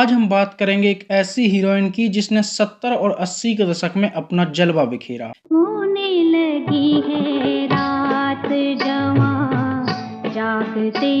आज हम बात करेंगे एक ऐसी हीरोइन की जिसने 70 और 80 के दशक में अपना जलवा बिखेरा। होने लगी है रात जवां जागते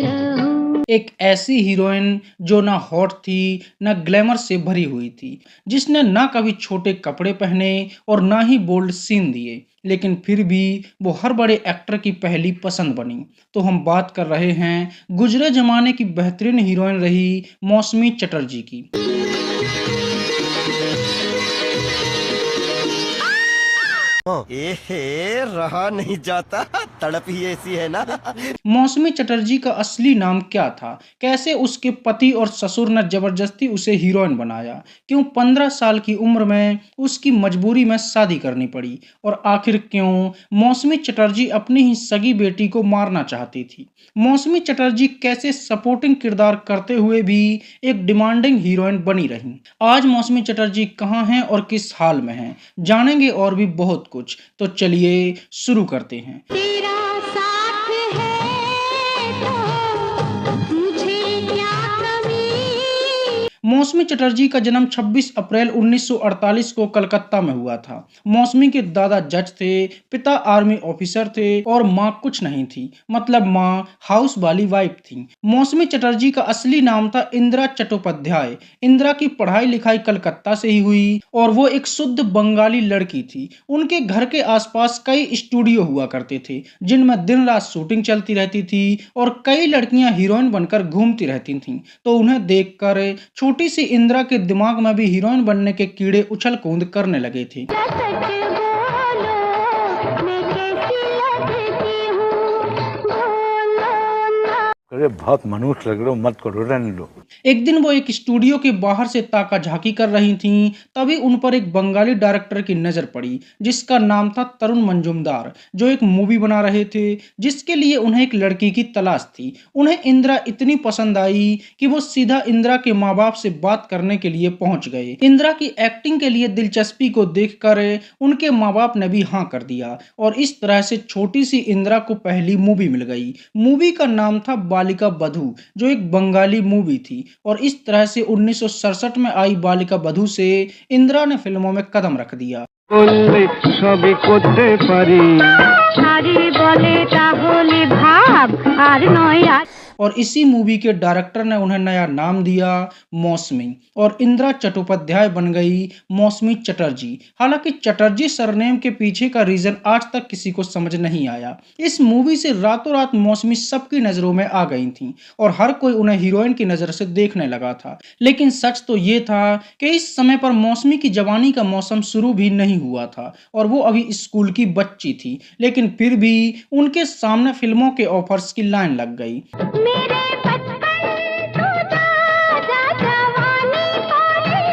रहूं। एक ऐसी हीरोइन जो ना हॉट थी, ना ग्लैमर से भरी हुई थी, जिसने ना कभी छोटे कपड़े पहने और ना ही बोल्ड सीन दिए, लेकिन फिर भी वो हर बड़े एक्टर की पहली पसंद बनी। तो हम बात कर रहे हैं गुजरे जमाने की बेहतरीन हीरोइन रही मौसमी चटर्जी की। एहे रहा नहीं जाता, तड़प ही ऐसी है ना। मौसमी चटर्जी का असली नाम क्या था? कैसे उसके पति और ससुर ने जबरदस्ती उसे हीरोइन बनाया? क्यों 15 साल की उम्र में उसकी मजबूरी में शादी करनी पड़ी? और आखिर क्यों मौसमी चटर्जी अपनी ही सगी बेटी को मारना चाहती थी? मौसमी चटर्जी कैसे सपोर्टिंग किरदार करते हुए भी एक डिमांडिंग हीरोइन बनी रही? आज मौसमी चटर्जी कहाँ हैं और किस हाल में हैं? जानेंगे और भी बहुत कुछ। तो चलिए शुरू करते हैं। तेरा साथ है तो मुझे क्या कमी। मौसमी चटर्जी का जन्म 26 अप्रैल 1948 को कलकत्ता में हुआ था। मौसमी के दादा जज थे, पिता आर्मी ऑफिसर थे और माँ कुछ नहीं थी, मतलब माँ हाउस वाली वाइफ थी। मौसमी चटर्जी का असली नाम था इंदिरा चट्टोपाध्याय। इंदिरा की पढ़ाई लिखाई कलकत्ता से ही हुई और वो एक शुद्ध बंगाली लड़की थी। उनके घर के आसपास कई स्टूडियो हुआ करते थे, जिनमें दिन रात शूटिंग चलती रहती थी और कई लड़कियां हीरोइन बनकर घूमती रहती थीं। तो उन्हें देखकर छोटी सी इंदिरा के दिमाग में भी हीरोइन बनने के कीड़े उछल कूद करने लगे थे। सच बोलो मैं कैसी लगती हूँ, बोलो ना। अरे बहुत मनुष्य लग रहे हो, मत करो, रहने दो। एक दिन वो एक स्टूडियो के बाहर से ताका झाकी कर रही थीं, तभी उन पर एक बंगाली डायरेक्टर की नजर पड़ी, जिसका नाम था तरुण मंजुमदार, जो एक मूवी बना रहे थे, जिसके लिए उन्हें एक लड़की की तलाश थी। उन्हें इंदिरा इतनी पसंद आई कि वो सीधा इंदिरा के माँ बाप से बात करने के लिए पहुंच गए। इंदिरा की एक्टिंग के लिए दिलचस्पी को देखकर उनके माँ बाप ने भी हाँ कर दिया और इस तरह से छोटी सी इंदिरा को पहली मूवी मिल गई। मूवी का नाम था बालिका बधू, जो एक बंगाली मूवी थी और इस तरह से 1967 में आई बालिका बधू से इंदिरा ने फिल्मों में कदम रख दिया। সবই করতে পারি। সারি বলে তাহলে ভাব আর নয় আর। और इसी मूवी के डायरेक्टर ने उन्हें नया नाम दिया मौसमी और इंदिरा चट्टोपाध्याय बन गई मौसमी चटर्जी। हालांकि चटर्जी सरनेम के पीछे का रीजन आज तक किसी को समझ नहीं आया। इस मूवी से रातों रात मौसमी सबकी नजरों में आ गई थीं और हर कोई उन्हें हीरोइन की नजर से देखने लगा था। लेकिन सच तो ये था कि इस समय पर मौसमी की जवानी का मौसम शुरू भी नहीं हुआ था और वो अभी स्कूल की बच्ची थी, लेकिन फिर भी उनके सामने फिल्मों के ऑफर्स की लाइन लग गई। मेरे बचपन तू ताजा जवानी पाया।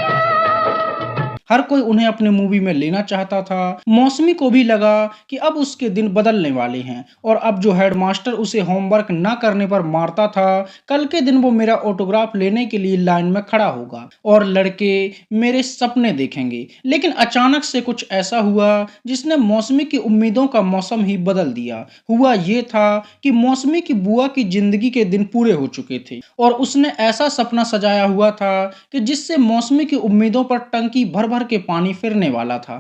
हर कोई उन्हें अपने मूवी में लेना चाहता था। मौसमी को भी लगा कि अब उसके दिन बदलने वाले हैं और अब जो हेडमास्टर उसे होमवर्क ना करने पर मारता था, कल के दिन वो मेरा ऑटोग्राफ लेने के लिए लाइन में खड़ा होगा और लड़के मेरे सपने देखेंगे। लेकिन अचानक से कुछ ऐसा हुआ जिसने मौसमी की उम्मीदों का मौसम ही बदल दिया। हुआ ये था कि मौसमी की बुआ की जिंदगी के दिन पूरे हो चुके थे और उसने ऐसा सपना सजाया हुआ था कि जिससे मौसमी की उम्मीदों पर टंकी भर भर के पानी फिरने वाला था।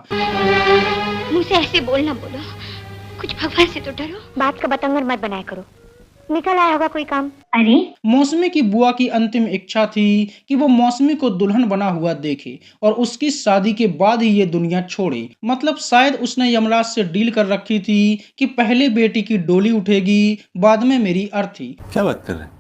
मुझसे ऐसे बोलना बोलो, कुछ भगवान से तो डरो। बात का बतंगड़ मत बनाया करो, निकल आया होगा कोई काम। अरे मौसमी की बुआ की अंतिम इच्छा थी कि वो मौसमी को दुल्हन बना हुआ देखे और उसकी शादी के बाद ही ये दुनिया छोड़े। मतलब शायद उसने यमराज से डील कर रखी थी कि पहले बेटी की डोली उठेगी, बाद में मेरी अर्थी। क्या बात कर रहे हैं?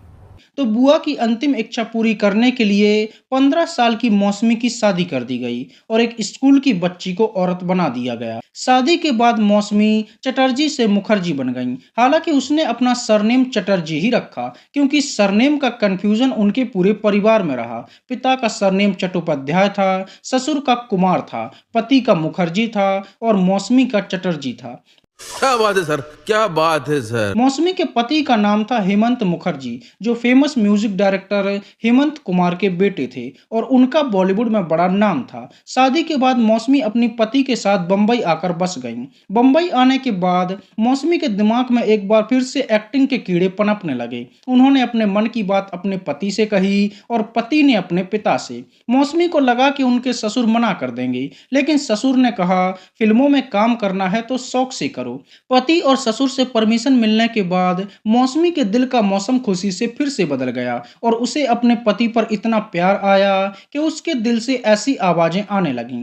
तो बुआ की अंतिम इच्छा पूरी करने के लिए 15 साल की मौसमी की शादी कर दी गई और एक स्कूल की बच्ची को औरत बना दिया गया। शादी के बाद मौसमी चटर्जी से मुखर्जी बन गईं। हालांकि उसने अपना सरनेम चटर्जी ही रखा क्योंकि सरनेम का कंफ्यूजन उनके पूरे परिवार में रहा। पिता का सरनेम चट्टोपाध्याय था, ससुर का कुमार था, पति का मुखर्जी था और मौसमी का चटर्जी था। क्या बात है सर, क्या बात है सर। मौसमी के पति का नाम था हेमंत मुखर्जी, जो famous music director Hemant Kumar के बेटे थे और उनका बॉलीवुड में बड़ा नाम था। शादी के बाद मौसमी अपने पति के साथ बम्बई आकर बस गईं। बम्बई आने के बाद मौसमी के दिमाग में एक बार फिर से एक्टिंग के कीड़े पनपने लगे। उन्होंने अपने मन की बात अपने पति से कही और पति ने अपने पिता से। मौसमी को लगा कि उनके ससुर मना कर देंगे, लेकिन ससुर ने कहा, फिल्मों में काम करना है तो शौक से करो। पति और ससुर से परमिशन मिलने के बाद मौसमी के दिल का मौसम खुशी से फिर से बदल गया और उसे अपने पति पर इतना प्यार आया कि उसके दिल से ऐसी आवाजें आने लगीं।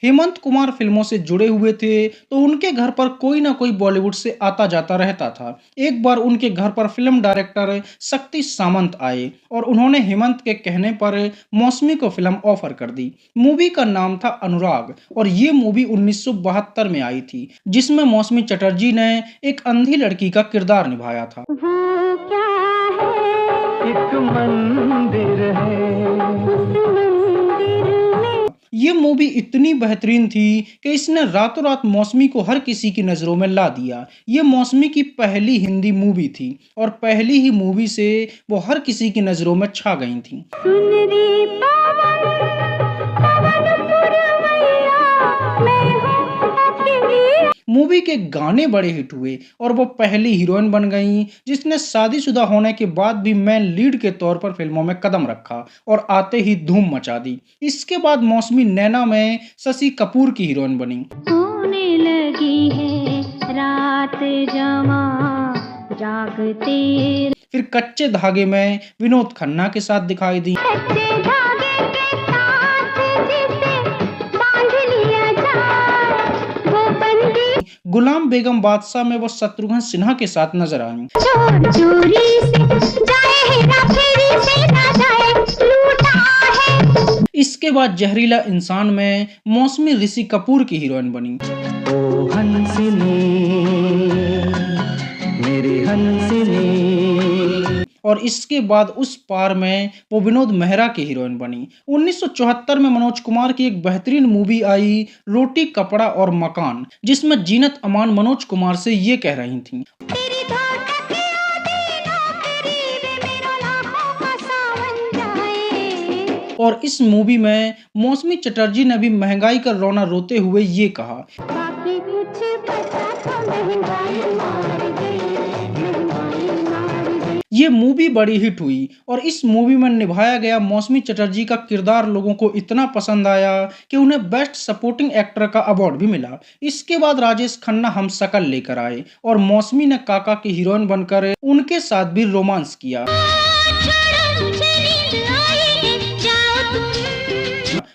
हेमंत कुमार फिल्मों से जुड़े हुए थे तो उनके घर पर कोई ना कोई बॉलीवुड से आता जाता रहता था। एक बार उनके घर पर फिल्म डायरेक्टर शक्ति सामंत आए और उन्होंने हेमंत के कहने पर मौसमी को फिल्म ऑफर कर दी। मूवी का नाम था अनुराग और ये मूवी 1972 में आई थी, जिसमें मौसमी चटर्जी ने एक अंधी लड़की का किरदार निभाया था। वो क्या है एक मंदिर है। उस मंदिर में ये मूवी इतनी बेहतरीन थी कि इसने रातों रात मौसमी को हर किसी की नज़रों में ला दिया। ये मौसमी की पहली हिंदी मूवी थी और पहली ही मूवी से वो हर किसी की नज़रों में छा गई थी। सुन रे पवन पवन पुरवैया मैं हूँ अकेली। मूवी के गाने बड़े हिट हुए और वो पहली हीरोइन बन गईं जिसने शादीशुदा होने के बाद भी मेन लीड के तौर पर फिल्मों में कदम रखा और आते ही धूम मचा दी। इसके बाद मौसमी नैना में शशि कपूर की हीरोइन बनी। होने लगी है रात जमा जागते फिर कच्चे धागे में विनोद खन्ना के साथ दिखाई दी। कच्चे धागे के साथ जिसे बांध लिया जाए वो बंदी गुलाम बेगम बादशाह में वो शत्रुघ्न सिन्हा के साथ नजर आई। चोर चोरी से जाए हेरा फेरी से ना जाए लूटा है। इसके बाद जहरीला इंसान में मौसमी ऋषि कपूर की हीरोइन बनी। ओ हंसनी मेरी हंसनी। और इसके बाद उस पार में वो विनोद मेहरा की हीरोइन बनी। 1974 में मनोज कुमार की एक बेहतरीन मूवी आई, रोटी कपड़ा और मकान, जिसमें जीनत अमान मनोज कुमार से ये कह रही थीं, तेरी धड़कन की आधी नौकरी वे मेरा लाखों का सावन जाए। और इस मूवी में मौसमी चटर्जी ने भी महंगाई का रोना रोते हुए ये कहा, बाकी कुछ पता तो महंगाई मार गई, महंगाई मार गई। ये मूवी बड़ी हिट हुई और इस मूवी में निभाया गया मौसमी चटर्जी का किरदार लोगों को इतना पसंद आया कि उन्हें बेस्ट सपोर्टिंग एक्टर का अवार्ड भी मिला। इसके बाद राजेश खन्ना हम शकल लेकर आए और मौसमी ने काका की हीरोइन बनकर उनके साथ भी रोमांस किया।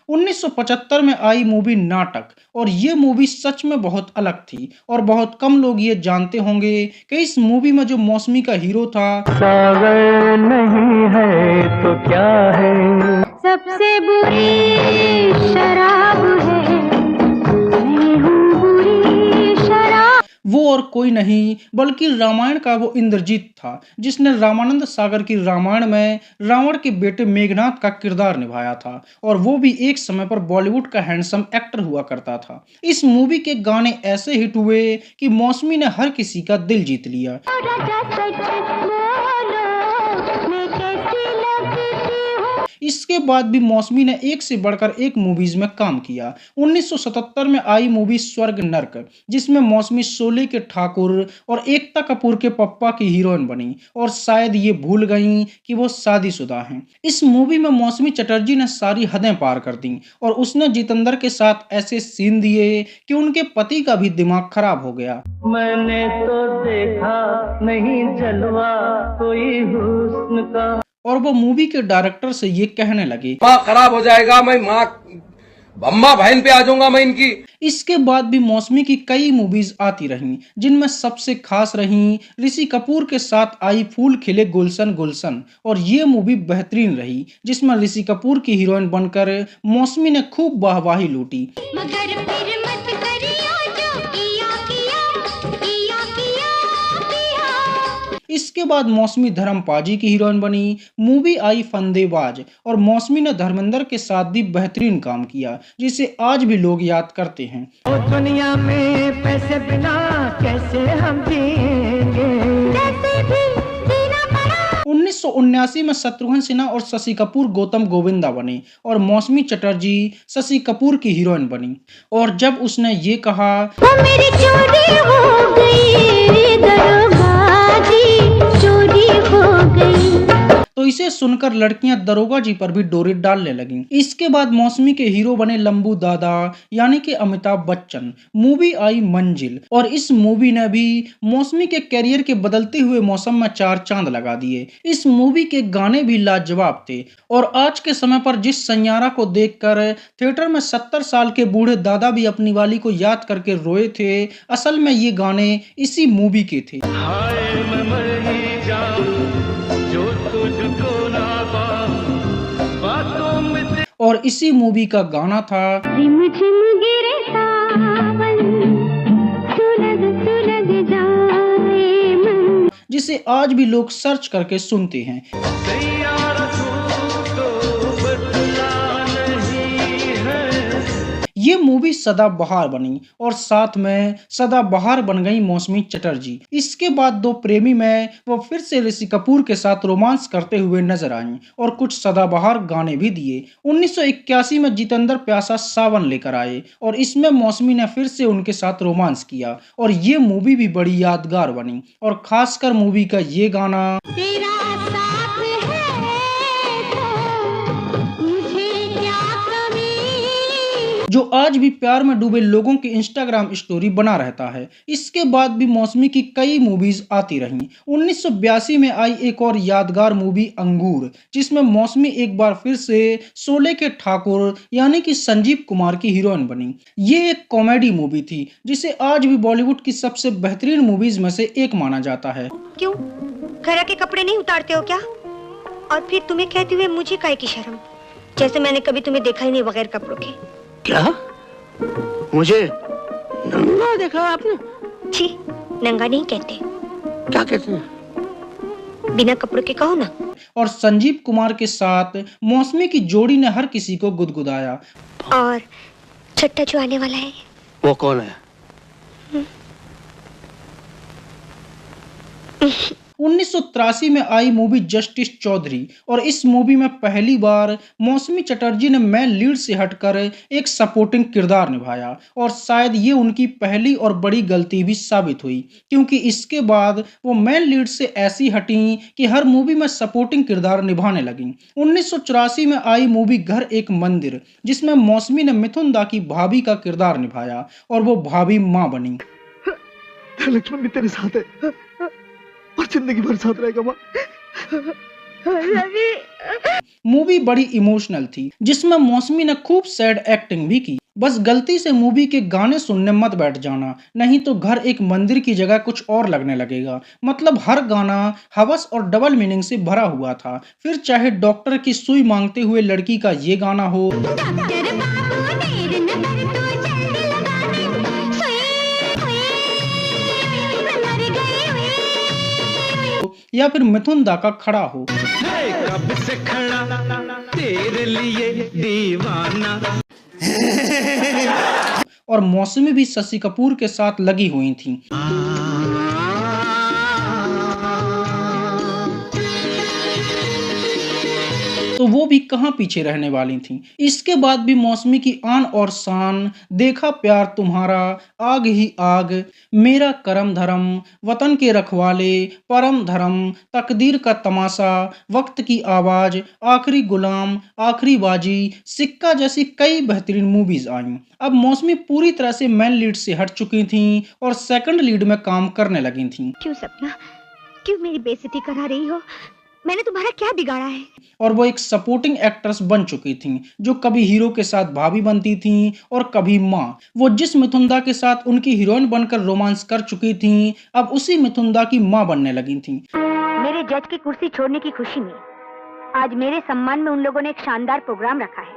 1975 में आई मूवी नाटक और ये मूवी सच में बहुत अलग थी और बहुत कम लोग ये जानते होंगे कि इस मूवी में जो मौसमी का हीरो था सागर नहीं है तो क्या है। सबसे बुरी शराब है मैं हूँ बुरी शराब। वो और कोई नहीं बल्कि रामायण का वो इंद्रजीत था जिसने रामानंद सागर की रामायण में रावण के बेटे मेघनाथ का किरदार निभाया था और वो भी एक समय पर बॉलीवुड का हैंडसम एक्टर हुआ करता था। इस मूवी के गाने ऐसे हिट हुए कि मौसमी ने हर किसी का दिल जीत लिया। राजा सच बोलो मैं कैसी लगती हूँ। इसके बाद भी मौसमी ने एक से बढ़कर एक मूवीज में काम किया। 1977 में आई मूवी स्वर्ग नर्क, जिसमें मौसमी शोले के ठाकुर और एकता कपूर के पप्पा की हीरोइन बनी और शायद ये भूल गईं कि वो शादीशुदा हैं। इस मूवी में मौसमी चटर्जी ने सारी हदें पार कर दी और उसने जितेंद्र के साथ ऐसे सीन दिए कि उनके पति का भी दिमाग खराब हो गया। मैंने तो देखा नहीं जलवा कोई हुस्न का। और वो मूवी के डायरेक्टर से ये कहने लगे, माँ खराब हो जाएगा, मैं माँ अम्मा बहन पे आ जाऊंगा मैं इनकी। इसके बाद भी मौसमी की कई मूवीज आती रहीं, जिनमें सबसे खास रहीं ऋषि कपूर के साथ आई फूल खिले गुलशन गुलशन और ये मूवी बेहतरीन रही, जिसमें ऋषि कपूर की हीरोइन बनकर मौसमी ने खूब वाहवाही लूटी। मगर फिर मत करियो जो किया किया किया किया किया। इसके बाद मौसमी धर्मपाजी की हीरोइन बनी। मूवी आई फंदेबाज और मौसमी ने धर्मेंद्र के साथ भी बेहतरीन काम किया, जिसे आज भी लोग याद करते हैं। दुनिया में पैसे बिना कैसे हम जिएंगे, कैसे भी जीना पड़ा। 1979 में शत्रुघ्न सिन्हा और शशि कपूर गौतम गोविंदा बने और मौसमी चटर्जी शशि कपूर की हीरोइन बनी। और जब उसने ये कहा, वो मेरी चोरी हो गई, दरोगा जी चोरी हो गई, तो इसे सुनकर लड़कियां दरोगा जी पर भी डोरी डालने लगीं। इसके बाद मौसमी के हीरो बने लंबू दादा यानी कि अमिताभ बच्चन। मूवी आई मंजिल और इस मूवी ने भी मौसमी के करियर के बदलते हुए मौसम में चार चांद लगा दिए। इस मूवी के गाने भी लाजवाब थे और आज के समय पर जिस सैयारा को देखकर थिएटर में 70 साल के बूढ़े दादा भी अपनी वाली को याद करके रोए थे, असल में ये गाने इसी मूवी के थे। और इसी मूवी का गाना था, रिम झिम गिरे सावन, सुलग सुलग जाए मन, जिसे आज भी लोग सर्च करके सुनते हैं। ये मूवी सदाबहार बनी और साथ में सदाबहार बन गई मौसमी चटर्जी। इसके बाद दो प्रेमी में वो फिर से ऋषि कपूर के साथ रोमांस करते हुए नजर आईं और कुछ सदाबहार गाने भी दिए। 1981 में जितेंद्र प्यासा सावन लेकर आए और इसमें मौसमी ने फिर से उनके साथ रोमांस किया और ये मूवी भी बड़ी यादगार बनी। और खासकर मूवी का ये गाना, तेरा साथ है तो मुझे क्या कमी, जो आज भी प्यार में डूबे लोगों की इंस्टाग्राम स्टोरी बना रहता है। इसके बाद भी मौसमी की कई मूवीज आती रहीं। 1982 में आई एक और यादगार मूवी अंगूर, जिसमें मौसमी एक बार फिर से शोले के ठाकुर यानी कि संजीव कुमार की हीरोइन बनी। ये एक कॉमेडी मूवी थी जिसे आज भी बॉलीवुड की सबसे बेहतरीन मूवीज में से एक माना जाता है। क्यों घर के कपड़े नहीं उतारते हो क्या? और फिर तुम्हें कहते हुए मुझे काहे की शर्म, जैसे मैंने कभी तुम्हें देखा ही नहीं बगैर कपड़ों के। क्या मुझे नंगा देखा आपने? छी, नंगा नहीं कहते, क्या कहते हैं? बिना कपड़ों के कहो ना। और संजीव कुमार के साथ मौसमी की जोड़ी ने हर किसी को गुदगुदाया। और छठा जो आने वाला है, वो कौन है? 1983 में आई मूवी जस्टिस चौधरी और इस मूवी में पहली बार मौसमी चटर्जी ने मेन लीड से हटकर एक सपोर्टिंग किरदार निभाया और शायद ये उनकी पहली और बड़ी गलती भी साबित हुई, क्योंकि इसके बाद वो मेन लीड से ऐसी हटी कि हर मूवी में सपोर्टिंग किरदार निभाने लगी। 1984 में आई मूवी घर एक मंदिर, जिसमें मौसमी ने मिथुन दा की भाभी का किरदार निभाया और वो भाभी माँ बनी। लक्ष्मण भी तेरे साथ है और जिंदगी भर साथ रहेगा माँ। मूवी बड़ी इमोशनल थी, जिसमें मौसमी ने खूब सैड एक्टिंग भी की। बस गलती से मूवी के गाने सुनने मत बैठ जाना, नहीं तो घर एक मंदिर की जगह कुछ और लगने लगेगा। मतलब हर गाना हवस और डबल मीनिंग से भरा हुआ था। फिर चाहे डॉक्टर की सुई मांगते हुए लड़की का ये गाना हो, डॉक्टर बाबू देर न कर तू जल्दी लगा दे, सुई हुई मर गई हुई, या फिर मिथुन दा का खड़ा हो। कब से खड़ा तेरे लिए दीवाना। और मौसमी भी शशि कपूर के साथ लगी हुई थी। तो वो भी कहाँ पीछे रहने वाली थी। इसके बाद भी मौसमी की आन और शान, देखा प्यार तुम्हारा, आग ही आग, मेरा करम धर्म, वतन के रखवाले, परम धर्म, तकदीर का तमाशा, वक्त की आवाज, आखिरी गुलाम, आखिरी बाजी, सिक्का जैसी कई बेहतरीन मूवीज आई। अब मौसमी पूरी तरह से मेन लीड से हट चुकी थी और सेकंड लीड में काम करने लगी थी। क्यों सपना, क्यों मेरी बेइज्जती करा रही हो? मैंने तुम्हारा क्या बिगाड़ा है? और वो एक सपोर्टिंग एक्ट्रेस बन चुकी थी, जो कभी हीरो के साथ भाभी बनती थी और कभी माँ। वो जिस मिथुन दा के साथ उनकी हीरोइन बनकर रोमांस कर चुकी थी, अब उसी मिथुन दा की माँ बनने लगी थी। मेरे जज की कुर्सी छोड़ने की खुशी में आज मेरे सम्मान में उन लोगों ने एक शानदार प्रोग्राम रखा है।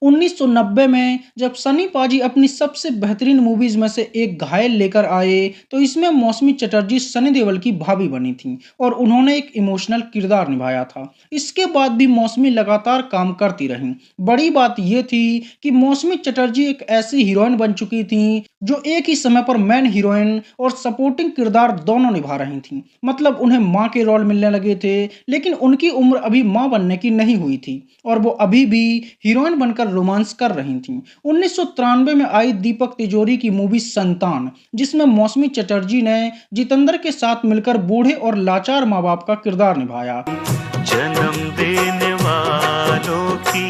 1990 में जब सनी पाजी अपनी सबसे बेहतरीन मूवीज में से एक घायल लेकर आए तो इसमें मौसमी चटर्जी सनी देओल की भाभी बनी थी और उन्होंने एक इमोशनल किरदार निभाया था। इसके बाद भी मौसमी लगातार काम करती रहीं। बड़ी बात यह थी कि मौसमी चटर्जी एक ऐसी हीरोइन बन चुकी थी जो एक ही समय पर मेन हीरोइन और सपोर्टिंग किरदार दोनों निभा रही थी। मतलब उन्हें माँ के रोल मिलने लगे थे, लेकिन उनकी उम्र अभी माँ बनने की नहीं हुई थी और वो अभी भी हीरोइन बनकर रोमांस कर रही थी। 1993 में आई दीपक तिजोरी की मूवी संतान, जिसमें मौसमी चटर्जी ने जितेंद्र के साथ मिलकर बूढ़े और लाचार माँ बाप का किरदार निभाया। जन्म देने वालों की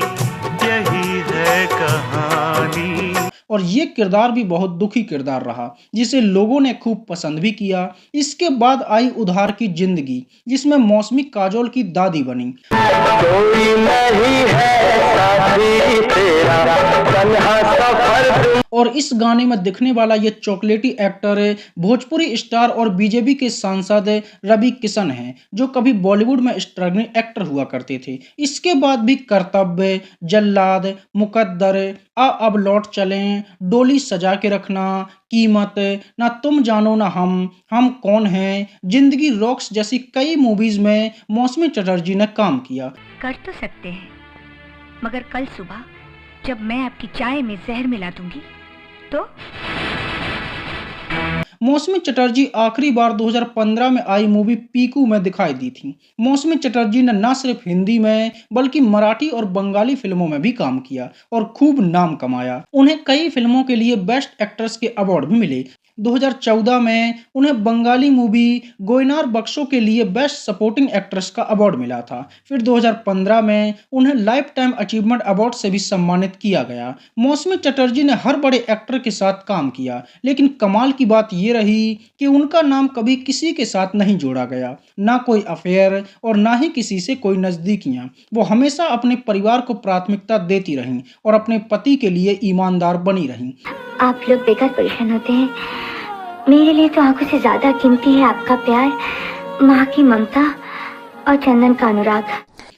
यही है कहानी। और ये किरदार भी बहुत दुखी किरदार रहा, जिसे लोगों ने खूब पसंद भी किया। इसके बाद आई उधार की जिंदगी, जिसमें मौसमी काजोल की दादी बनी। कोई नहीं है साथी तेरा तन्हा सफर। और इस गाने में दिखने वाला ये चॉकलेटी एक्टर भोजपुरी स्टार और बीजेपी के सांसद रवि किशन हैं, जो कभी बॉलीवुड में स्ट्रगलिंग एक्टर हुआ करते थे। इसके बाद भी कर्तव्य, जल्लाद, मुकद्दर, अब लौट चलें, डोली सजा के रखना, कीमत, ना तुम जानो ना हम कौन हैं, जिंदगी रॉक्स जैसी कई मूवीज में मौसमी चटर्जी ने काम किया। कर तो सकते हैं, मगर कल सुबह जब मैं आपकी चाय में जहर मिला दूंगी तो। मौसमी चटर्जी आखिरी बार 2015 में आई मूवी पीकू में दिखाई दी थी। मौसमी चटर्जी ने न सिर्फ हिंदी में बल्कि मराठी और बंगाली फिल्मों में भी काम किया और खूब नाम कमाया। उन्हें कई फिल्मों के लिए बेस्ट एक्ट्रेस के अवार्ड भी मिले। 2014 में उन्हें बंगाली मूवी गोयनार बक्सो के लिए बेस्ट सपोर्टिंग एक्ट्रेस का अवार्ड मिला था। फिर 2015 में उन्हें लाइफ टाइम अचीवमेंट अवार्ड से भी सम्मानित किया गया। मौसमी चटर्जी ने हर बड़े एक्टर के साथ काम किया, लेकिन कमाल की बात ये रही कि उनका नाम कभी किसी के साथ नहीं जोड़ा गया, ना कोई अफेयर और ना ही किसी से कोई नजदीकियां। वो हमेशा अपने परिवार को प्राथमिकता देती रहीं और अपने पति के लिए ईमानदार बनी रहीं। आप लोग बेकार परेशान होते हैं, मेरे लिए तो आंखों से ज्यादा कीमती है आपका प्यार, माँ की ममता और चंदन का अनुराग।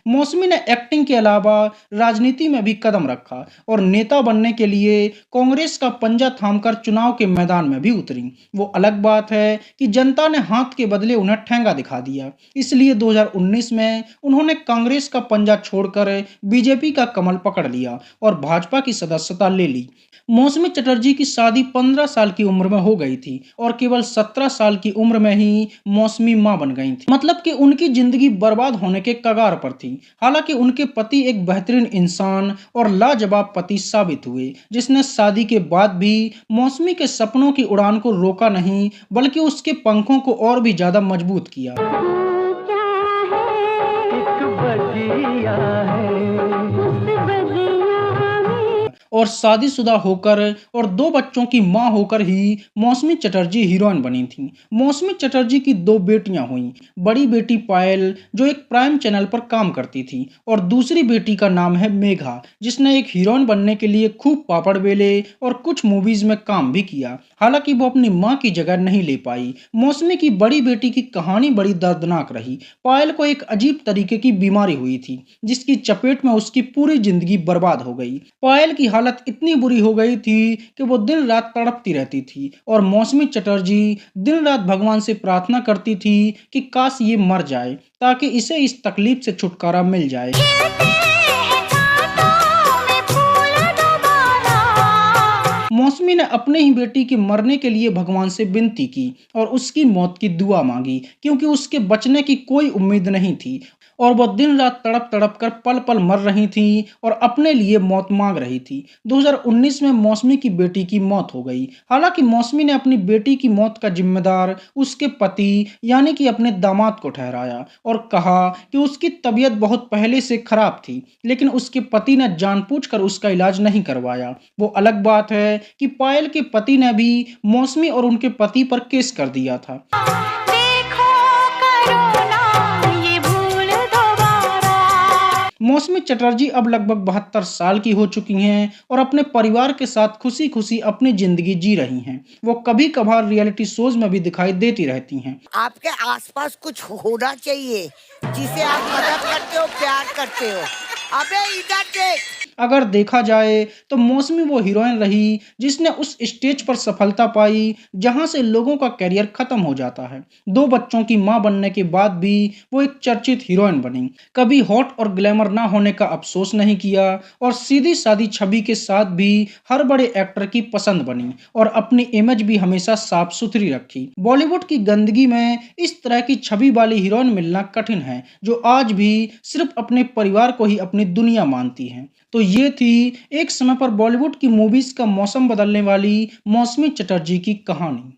मौसमी ने एक्टिंग के अलावा राजनीति में भी कदम रखा और नेता बनने के लिए कांग्रेस का पंजा थामकर चुनाव के मैदान में भी उतरी। वो अलग बात है कि जनता ने हाथ के बदले उन्हें ठेंगा दिखा दिया। इसलिए 2019 में उन्होंने कांग्रेस का पंजा छोड़कर बीजेपी का कमल पकड़ लिया और भाजपा की सदस्यता ले ली। मौसमी चटर्जी की शादी 15 साल की उम्र में हो गई थी और केवल 17 साल की उम्र में ही मौसमी मां बन गई थी। मतलब कि उनकी जिंदगी बर्बाद होने के कगार पर थी। हालांकि उनके पति एक बेहतरीन इंसान और लाजवाब पति साबित हुए, जिसने शादी के बाद भी मौसमी के सपनों की उड़ान को रोका नहीं, बल्कि उसके पंखों को और भी ज्यादा मजबूत किया। और शादीशुदा होकर और 2 बच्चों की मां होकर ही मौसमी चटर्जी हीरोइन बनी थी। मौसमी चटर्जी की 2 बेटियां हुईं। बड़ी बेटी पायल, जो एक प्राइम चैनल पर काम करती थी, और दूसरी बेटी का नाम है मेघा, जिसने एक हीरोइन बनने के लिए खूब पापड़ बेले और कुछ मूवीज में काम भी किया। हालांकि वो अपनी मां की जगह नहीं ले पाई। मौसमी की बड़ी बेटी की कहानी बड़ी दर्दनाक रही। पायल को एक अजीब तरीके की बीमारी हुई थी, जिसकी चपेट में उसकी पूरी जिंदगी बर्बाद हो गई। पायल की हालत इतनी बुरी हो गई थी कि वो दिन रात तड़पती रहती थी और मौसमी चटर्जी दिन रात भगवान से प्रार्थना करती थी कि काश ये मर जाए, ताकि इसे इस तकलीफ से छुटकारा मिल जाए। मौसमी ने अपने ही बेटी के मरने के लिए भगवान से विनती की और उसकी मौत की दुआ मांगी, क्योंकि उसके बचने की कोई उम्मीद नहीं थी और वह दिन रात तड़प तड़प कर पल पल मर रही थी और अपने लिए मौत मांग रही थी। 2019 में मौसमी की बेटी की मौत हो गई। हालांकि मौसमी ने अपनी बेटी की मौत का जिम्मेदार उसके पति यानी कि अपने दामाद को ठहराया और कहा कि उसकी तबीयत बहुत पहले से खराब थी, लेकिन उसके पति ने जानबूझकर उसका इलाज नहीं करवाया। वो अलग बात है कि पायल के पति ने भी मौसमी और उनके पति पर केस कर दिया था। मौसमी चटर्जी अब लगभग 72 साल की हो चुकी हैं और अपने परिवार के साथ खुशी खुशी अपनी जिंदगी जी रही हैं। वो कभी कभार रियलिटी शोज में भी दिखाई देती रहती हैं। आपके आसपास कुछ होना चाहिए जिसे आप मदद करते हो, प्यार करते हो। अबे इधर देख। अगर देखा जाए तो मौसमी वो हीरोइन रही जिसने उस स्टेज पर सफलता पाई जहां से लोगों का करियर खत्म हो जाता है। 2 बच्चों की मां बनने के बाद भी वो एक चर्चित हीरोइन बनी, कभी हॉट और ग्लैमर ना होने का अफसोस नहीं किया और सीधी सादी छवि के साथ भी हर बड़े एक्टर की पसंद बनी और अपनी इमेज भी हमेशा साफ सुथरी रखी। बॉलीवुड की गंदगी में इस तरह की छवि वाली हीरोइन मिलना कठिन है जो आज भी सिर्फ अपने परिवार को ही अपनी दुनिया मानती हैं। तो ये थी एक समय पर बॉलीवुड की मूवीज का मौसम बदलने वाली मौसमी चटर्जी की कहानी।